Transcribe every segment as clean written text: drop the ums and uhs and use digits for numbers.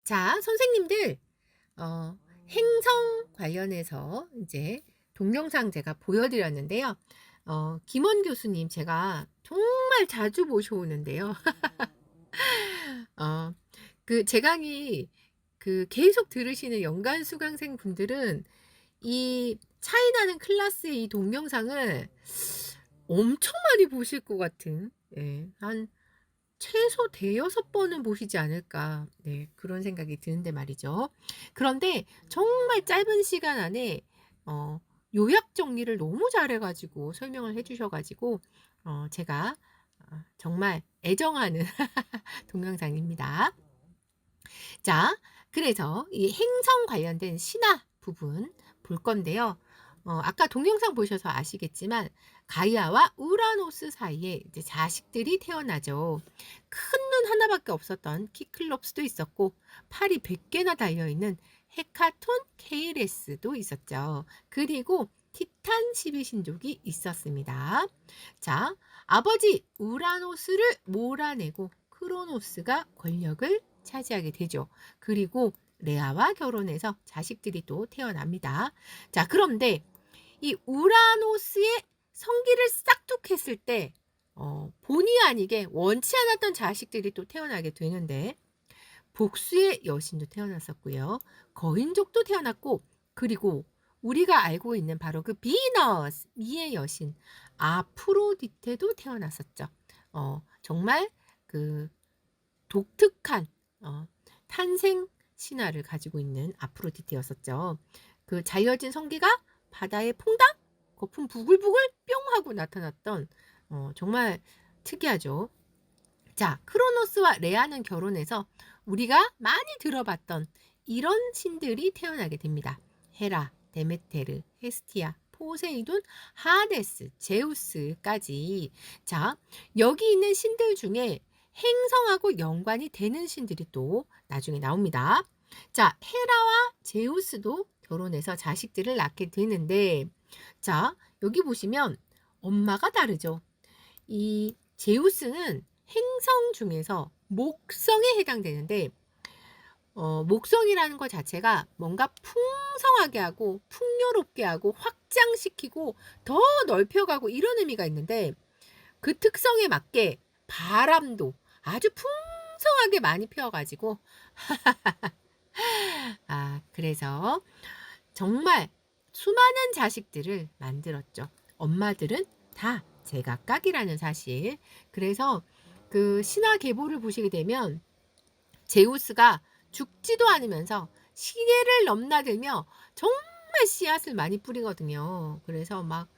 자, 선생님들, 행성 관련해서 이제 동영상 제가 보여드렸는데요. 김원 교수님 제가 정말 자주 모셔오는데요. 어, 제 강의 계속 들으시는 연간 수강생 분들은 이 차이나는 클래스의 이 동영상을 엄청 많이 보실 것 같은, 예, 한 최소 대여섯 번은 보시지 않을까. 네, 그런 생각이 드는데 말이죠. 그런데 정말 짧은 시간 안에 어, 요약 정리를 너무 잘해가지고 설명을 해주셔가지고 제가 정말 애정하는 동영상입니다. 자, 그래서 이 행성 관련된 신화 부분 볼 건데요. 아까 동영상 보셔서 아시겠지만 가이아와 우라노스 사이에 이제 자식들이 태어나죠. 큰 눈 하나밖에 없었던 키클롭스도 있었고 팔이 100개나 달려있는 헤카톤 케이레스도 있었죠. 그리고 티탄 12신족이 있었습니다. 자, 아버지 우라노스를 몰아내고 크로노스가 권력을 차지하게 되죠. 그리고 레아와 결혼해서 자식들이 또 태어납니다. 자, 그런데 이 우라노스의 성기를 싹둑했을 때 본의 아니게 원치 않았던 자식들이 또 태어나게 되는데 복수의 여신도 태어났었고요. 거인족도 태어났고 그리고 우리가 알고 있는 바로 그 비너스, 미의 여신 아프로디테도 태어났었죠. 정말 그 독특한 탄생 신화를 가지고 있는 아프로디테였었죠. 그 잘려진 성기가 바다에 퐁당 거품 부글부글 뿅 하고 나타났던 정말 특이하죠. 자, 크로노스와 레아는 결혼해서 우리가 많이 들어봤던 이런 신들이 태어나게 됩니다. 헤라, 데메테르, 헤스티아, 포세이돈, 하데스, 제우스까지. 자, 여기 있는 신들 중에 행성하고 연관이 되는 신들이 또 나중에 나옵니다. 자, 헤라와 제우스도 결혼해서 자식들을 낳게 되는데, 자, 여기 보시면 엄마가 다르죠. 이 제우스는 행성 중에서 목성에 해당되는데, 목성이라는 것 자체가 뭔가 풍성하게 하고 풍요롭게 하고 확장시키고 더 넓혀가고 이런 의미가 있는데 그 특성에 맞게 바람도 아주 풍성하게 많이 피워가지고 그래서 정말 수많은 자식들을 만들었죠. 엄마들은 다 제각각이라는 사실. 그래서 그 신화 계보를 보시게 되면 제우스가 죽지도 않으면서 시계를 넘나들며 정말 씨앗을 많이 뿌리거든요. 그래서 막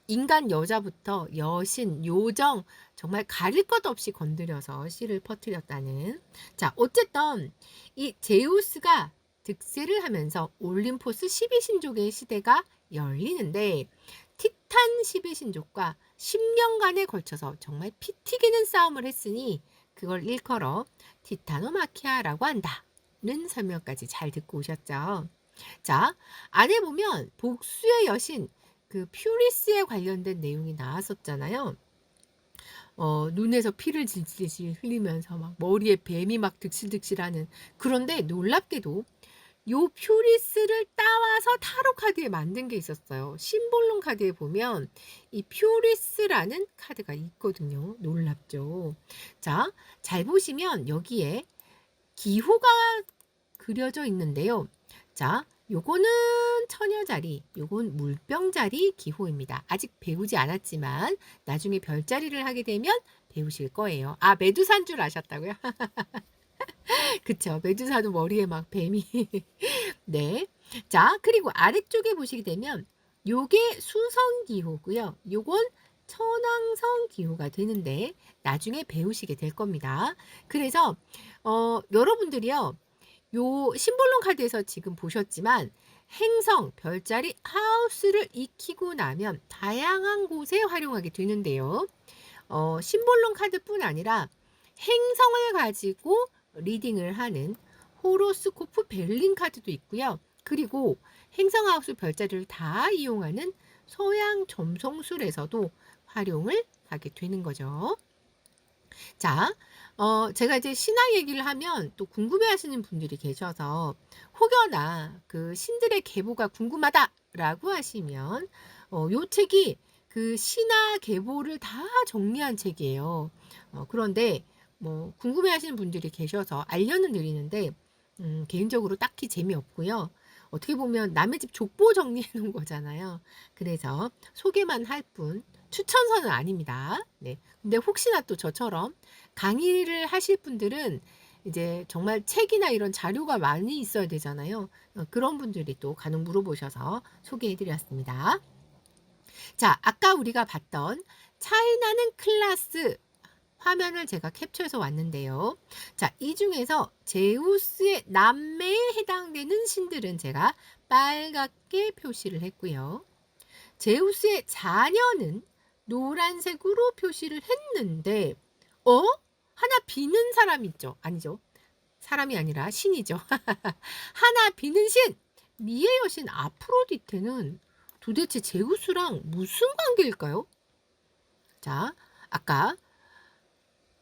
인간 여자부터 여신, 요정 정말 가릴 것 없이 건드려서 씨를 퍼뜨렸다는. 자, 어쨌든 이 제우스가 득세를 하면서 올림포스 12신족의 시대가 열리는데 티탄 12신족과 10년간에 걸쳐서 정말 피 튀기는 싸움을 했으니 그걸 일컬어 티타노마키아라고 한다는 설명까지 잘 듣고 오셨죠. 자, 안에 보면 복수의 여신 그 퓨리스에 관련된 내용이 나왔었잖아요. 눈에서 피를 질질 흘리면서 막 머리에 뱀이 막 득실득실하는. 그런데 놀랍게도 요 퓨리스를 따와서 타로 카드에 만든 게 있었어요. 심볼론 카드에 보면 이 퓨리스라는 카드가 있거든요. 놀랍죠. 자, 잘 보시면 여기에 기호가 그려져 있는데요. 자, 요거는 처녀자리, 요건 물병자리 기호입니다. 아직 배우지 않았지만 나중에 별자리를 하게 되면 배우실 거예요. 메두사인 줄 아셨다고요? 그쵸. 메두사도 머리에 막 뱀이. 네. 자, 그리고 아래쪽에 보시게 되면 요게 수성기호고요. 요건 천왕성 기호가 되는데 나중에 배우시게 될 겁니다. 그래서 여러분들이요. 요 심볼론 카드에서 지금 보셨지만 행성, 별자리, 하우스를 익히고 나면 다양한 곳에 활용하게 되는데요. 심볼론 카드뿐 아니라 행성을 가지고 리딩을 하는 호로스코프 벨링 카드도 있고요. 그리고 행성, 하우스, 별자리를 다 이용하는 서양 점성술에서도 활용을 하게 되는 거죠. 자, 제가 이제 신화 얘기를 하면 또 궁금해하시는 분들이 계셔서 혹여나 그 신들의 계보가 궁금하다라고 하시면 요 책이 그 신화 계보를 다 정리한 책이에요. 그런데 뭐 궁금해하시는 분들이 계셔서 알려는 드리는데 개인적으로 딱히 재미없고요. 어떻게 보면 남의 집 족보 정리해 놓은 거잖아요. 그래서 소개만 할 뿐 추천서는 아닙니다. 네. 근데 혹시나 또 저처럼 강의를 하실 분들은 이제 정말 책이나 이런 자료가 많이 있어야 되잖아요. 그런 분들이 또 간혹 물어보셔서 소개해 드렸습니다. 자, 아까 우리가 봤던 차이나는 클라스 화면을 제가 캡처해서 왔는데요. 자, 이 중에서 제우스의 남매에 해당되는 신들은 제가 빨갛게 표시를 했고요. 제우스의 자녀는 노란색으로 표시를 했는데, 하나 비는 사람 있죠? 아니죠. 사람이 아니라 신이죠. 하나 비는 신! 미의 여신 아프로디테는 도대체 제우스랑 무슨 관계일까요? 자, 아까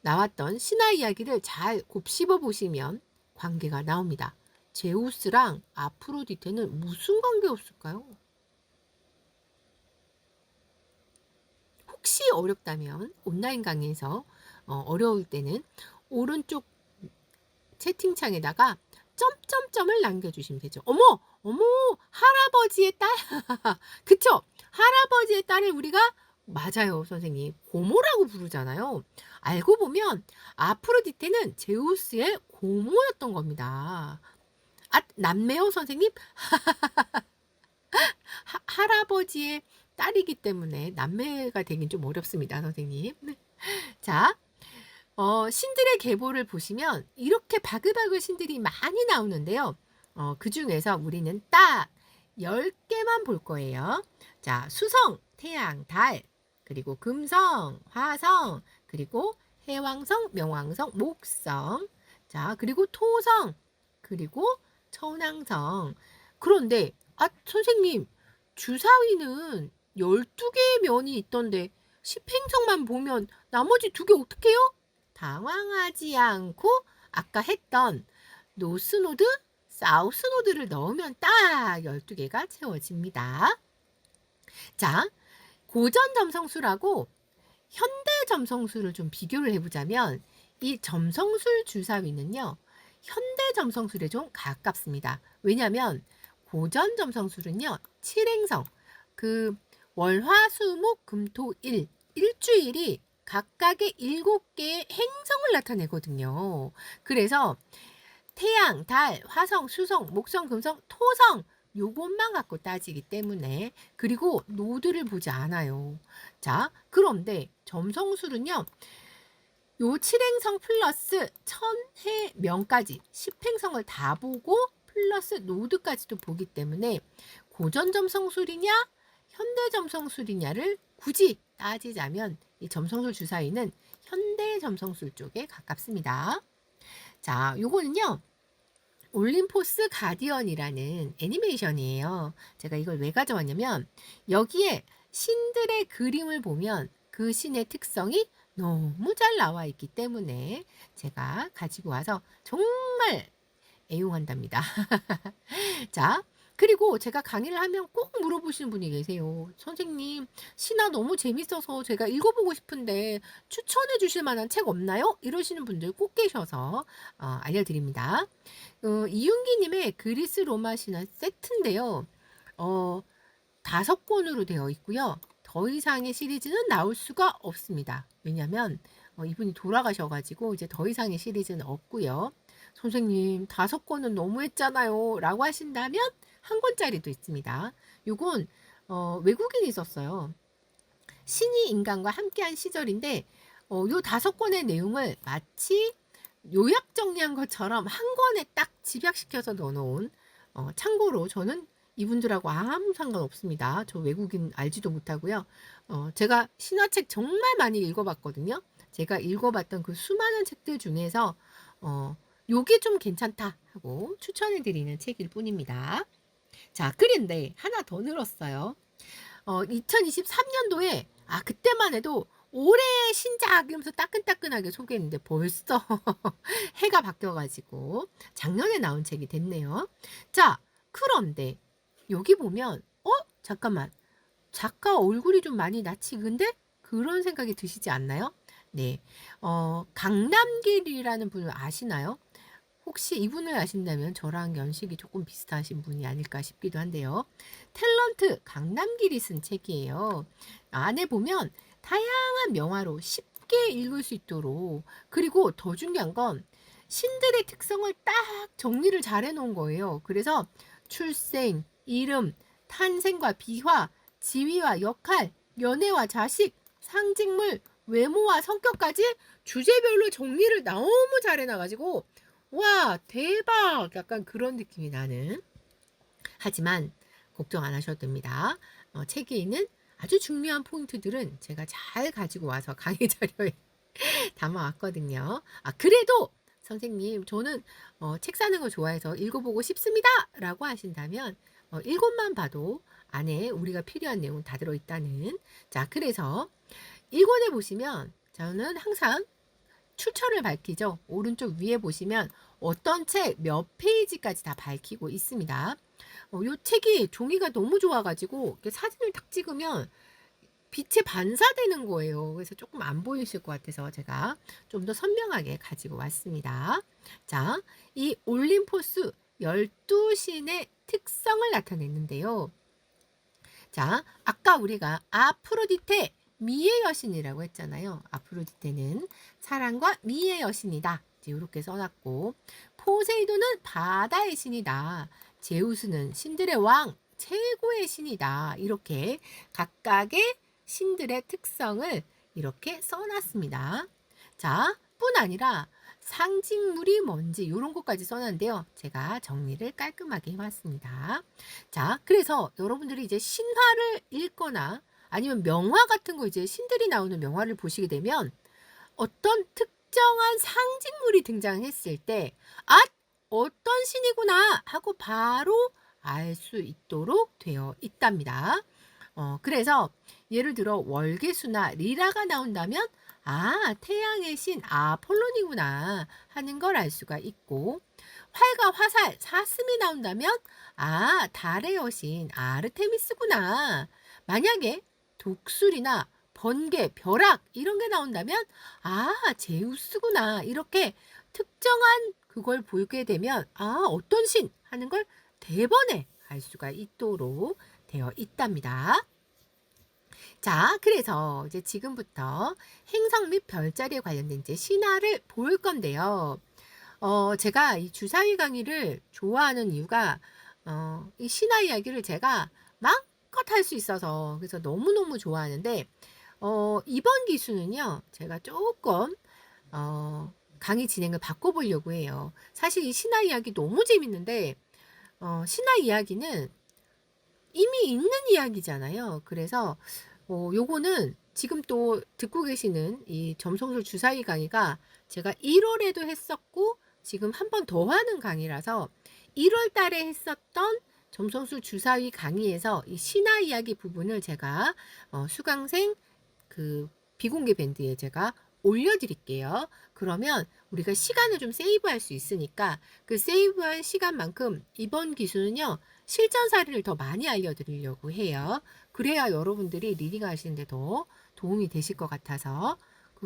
나왔던 신화 이야기를 잘 곱씹어 보시면 관계가 나옵니다. 제우스랑 아프로디테는 무슨 관계였을까요? 혹시 어렵다면 온라인 강의에서 어려울 때는 오른쪽 채팅창에다가 점점점을 남겨주시면 되죠. 어머! 어머! 할아버지의 딸? 그쵸? 할아버지의 딸을 우리가 맞아요, 선생님. 고모라고 부르잖아요. 알고 보면 아프로디테는 제우스의 고모였던 겁니다. 아, 남매요, 선생님? 할아버지의 딸이기 때문에 남매가 되긴 좀 어렵습니다, 선생님. 자, 신들의 계보를 보시면 이렇게 바글바글 신들이 많이 나오는데요. 그 중에서 우리는 딱 10개만 볼 거예요. 자, 수성, 태양, 달, 그리고 금성, 화성, 그리고 해왕성, 명왕성, 목성, 자, 그리고 토성, 그리고 천왕성. 그런데, 선생님, 주사위는 12개의 면이 있던데, 십행성만 보면 나머지 2개 어떡해요? 당황하지 않고 아까 했던 노스노드, 사우스노드를 넣으면 딱 12개가 채워집니다. 자, 고전 점성술하고 현대 점성술을 좀 비교를 해보자면 이 점성술 주사위는요. 현대 점성술에 좀 가깝습니다. 왜냐하면 고전 점성술은요. 7행성, 그 월화수목금토일 일주일이 각각의 7개의 행성을 나타내거든요. 그래서 태양, 달, 화성, 수성, 목성, 금성, 토성 요것만 갖고 따지기 때문에 그리고 노드를 보지 않아요. 자, 그런데 점성술은요. 요 7행성 플러스 천해명까지 10행성을 다 보고 플러스 노드까지도 보기 때문에 고전 점성술이냐 현대 점성술이냐를 굳이 따지자면 이 점성술 주사위는 현대 점성술 쪽에 가깝습니다. 자, 요거는요. 올림포스 가디언이라는 애니메이션이에요. 제가 이걸 왜 가져왔냐면 여기에 신들의 그림을 보면 그 신의 특성이 너무 잘 나와 있기 때문에 제가 가지고 와서 정말 애용한답니다. 자, 그리고 제가 강의를 하면 꼭 물어보시는 분이 계세요. 선생님, 신화 너무 재밌어서 제가 읽어보고 싶은데 추천해 주실 만한 책 없나요? 이러시는 분들 꼭 계셔서 알려드립니다. 이윤기님의 그리스 로마 신화 세트인데요. 5권으로 되어 있고요. 더 이상의 시리즈는 나올 수가 없습니다. 왜냐면 이분이 돌아가셔가지고 이제 더 이상의 시리즈는 없고요. 선생님 5권은 너무했잖아요 라고 하신다면 1권짜리도 있습니다. 요건 외국인이 썼어요. 신이 인간과 함께한 시절인데 요 5권의 내용을 마치 요약 정리한 것처럼 한 권에 딱 집약시켜서 넣어놓은 참고로 저는 이분들하고 아무 상관없습니다. 저 외국인 알지도 못하고요. 제가 신화책 정말 많이 읽어봤거든요. 제가 읽어봤던 그 수많은 책들 중에서 요게 좀 괜찮다 하고 추천해드리는 책일 뿐입니다. 자, 그런데 하나 더 늘었어요. 2023년도에 그때만 해도 올해 신작 이러면서 따끈따끈하게 소개했는데 벌써 해가 바뀌어 가지고 작년에 나온 책이 됐네요. 자, 그런데 여기 보면 잠깐만. 작가 얼굴이 좀 많이 낯익은데? 그런 생각이 드시지 않나요? 네. 강남길이라는 분을 아시나요? 혹시 이분을 아신다면 저랑 연식이 조금 비슷하신 분이 아닐까 싶기도 한데요. 탤런트 강남길이 쓴 책이에요. 안에 보면 다양한 명화로 쉽게 읽을 수 있도록, 그리고 더 중요한 건 신들의 특성을 딱 정리를 잘 해놓은 거예요. 그래서 출생, 이름, 탄생과 비화, 지위와 역할, 연애와 자식, 상징물, 외모와 성격까지 주제별로 정리를 너무 잘 해놔가지고 와, 대박! 약간 그런 느낌이 나는. 하지만 걱정 안 하셔도 됩니다. 책에 있는 아주 중요한 포인트들은 제가 잘 가지고 와서 강의 자료에 담아왔거든요. 그래도 선생님, 저는 책 사는 거 좋아해서 읽어보고 싶습니다! 라고 하신다면 읽것만 봐도 안에 우리가 필요한 내용 다 들어있다는. 자, 그래서 1권에 보시면 저는 항상 출처를 밝히죠. 오른쪽 위에 보시면 어떤 책 몇 페이지까지 다 밝히고 있습니다. 이 책이 종이가 너무 좋아가지고 사진을 딱 찍으면 빛에 반사되는 거예요. 그래서 조금 안 보이실 것 같아서 제가 좀 더 선명하게 가지고 왔습니다. 자, 이 올림포스 12신의 특성을 나타냈는데요. 자, 아까 우리가 아프로디테 미의 여신이라고 했잖아요. 아프로디테는 사랑과 미의 여신이다. 이렇게 써놨고, 포세이돈은 바다의 신이다. 제우스는 신들의 왕, 최고의 신이다. 이렇게 각각의 신들의 특성을 이렇게 써놨습니다. 자, 뿐 아니라 상징물이 뭔지 이런 것까지 써놨는데요. 제가 정리를 깔끔하게 해왔습니다. 자, 그래서 여러분들이 이제 신화를 읽거나 아니면 명화 같은 거, 이제 신들이 나오는 명화를 보시게 되면 어떤 특정한 상징물이 등장했을 때 어떤 신이구나 하고 바로 알 수 있도록 되어 있답니다. 그래서 예를 들어 월계수나 리라가 나온다면 태양의 신 아폴론이구나 하는 걸 알 수가 있고, 활과 화살, 사슴이 나온다면 달의 여신 아르테미스구나. 만약에 독수리나 번개, 벼락 이런 게 나온다면 제우스구나. 이렇게 특정한 그걸 보게 되면 어떤 신 하는 걸 대번에 알 수가 있도록 되어 있답니다. 자, 그래서 이제 지금부터 행성 및 별자리에 관련된 이제 신화를 볼 건데요. 제가 이 주사위 강의를 좋아하는 이유가 이 신화 이야기를 제가 마음껏 할 수 있어서, 그래서 너무너무 좋아하는데 이번 기수는요, 제가 조금 강의 진행을 바꿔보려고 해요. 사실 이 신화 이야기 너무 재밌는데 신화 이야기는 이미 있는 이야기잖아요. 그래서 요거는 지금 또 듣고 계시는 이 점성술 주사위 강의가 제가 1월에도 했었고 지금 한 번 더 하는 강의라서 1월 달에 했었던 점성술 주사위 강의에서 이 신화 이야기 부분을 제가 수강생 그 비공개 밴드에 제가 올려드릴게요. 그러면 우리가 시간을 좀 세이브할 수 있으니까 그 세이브한 시간만큼 이번 기수는요, 실전 사례를 더 많이 알려드리려고 해요. 그래야 여러분들이 리딩 하시는데 더 도움이 되실 것 같아서.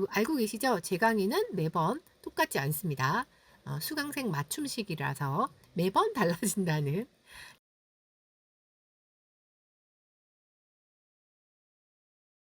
알고 계시죠? 제 강의는 매번 똑같지 않습니다. 수강생 맞춤식이라서 매번 달라진다는.